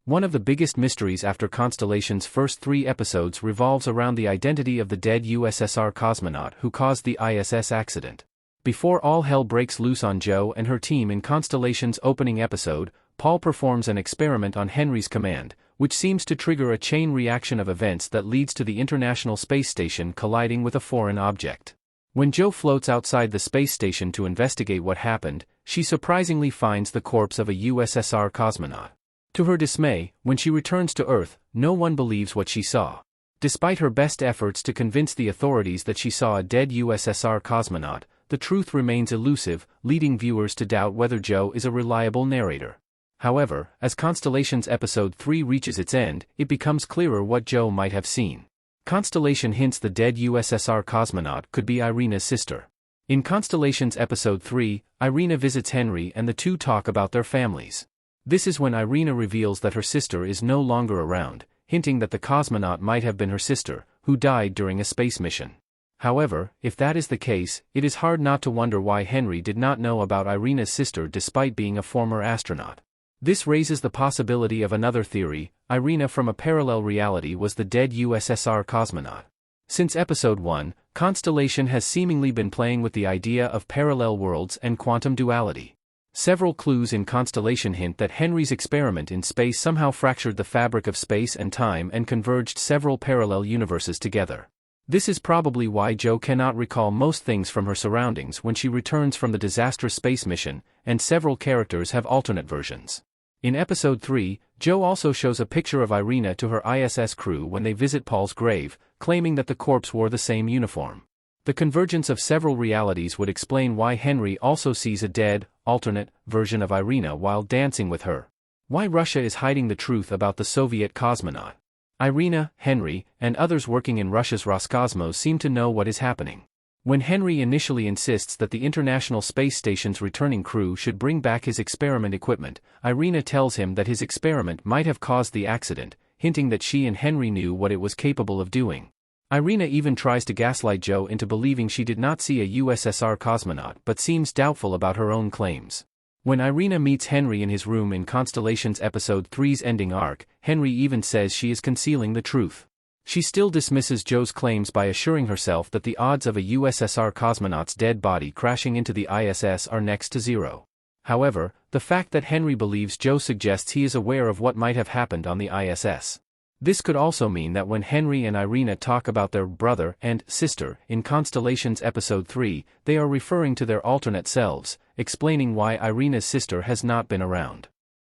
One of the biggest mysteries after Constellation's first 3 episodes revolves around the identity of the dead USSR cosmonaut who caused the ISS accident. Before all hell breaks loose on Jo and her team in Constellation's opening episode, Paul performs an experiment on Henry's command, which seems to trigger a chain reaction of events that leads to the International Space Station colliding with a foreign object. When Jo floats outside the space station to investigate what happened, she surprisingly finds the corpse of a USSR cosmonaut. To her dismay, when she returns to Earth, no one believes what she saw. Despite her best efforts to convince the authorities that she saw a dead USSR cosmonaut, the truth remains elusive, leading viewers to doubt whether Jo is a reliable narrator. However, as Constellation's episode 3 reaches its end, it becomes clearer what Jo might have seen. Constellation hints the dead USSR cosmonaut could be Irina's sister. In Constellation's episode 3, Irina visits Henry and the two talk about their families. This is when Irina reveals that her sister is no longer around, hinting that the cosmonaut might have been her sister, who died during a space mission. However, if that is the case, it is hard not to wonder why Henry did not know about Irina's sister despite being a former astronaut. This raises the possibility of another theory: Irina from a parallel reality was the dead USSR cosmonaut. Since episode 1, Constellation has seemingly been playing with the idea of parallel worlds and quantum duality. Several clues in Constellation hint that Henry's experiment in space somehow fractured the fabric of space and time and converged several parallel universes together. This is probably why Jo cannot recall most things from her surroundings when she returns from the disastrous space mission, and several characters have alternate versions. In episode 3, Jo also shows a picture of Irina to her ISS crew when they visit Paul's grave, claiming that the corpse wore the same uniform. The convergence of several realities would explain why Henry also sees a dead, alternate version of Irina while dancing with her. Why Russia is hiding the truth about the Soviet cosmonaut. Irina, Henry, and others working in Russia's Roscosmos seem to know what is happening. When Henry initially insists that the International Space Station's returning crew should bring back his experiment equipment, Irina tells him that his experiment might have caused the accident, hinting that she and Henry knew what it was capable of doing. Irina even tries to gaslight Jo into believing she did not see a USSR cosmonaut but seems doubtful about her own claims. When Irina meets Henry in his room in Constellation's episode 3's ending arc, Henry even says she is concealing the truth. She still dismisses Jo's claims by assuring herself that the odds of a USSR cosmonaut's dead body crashing into the ISS are next to zero. However, the fact that Henry believes Jo suggests he is aware of what might have happened on the ISS. This could also mean that when Henry and Irina talk about their brother and sister in Constellation's episode 3, they are referring to their alternate selves, explaining why Irina's sister has not been around.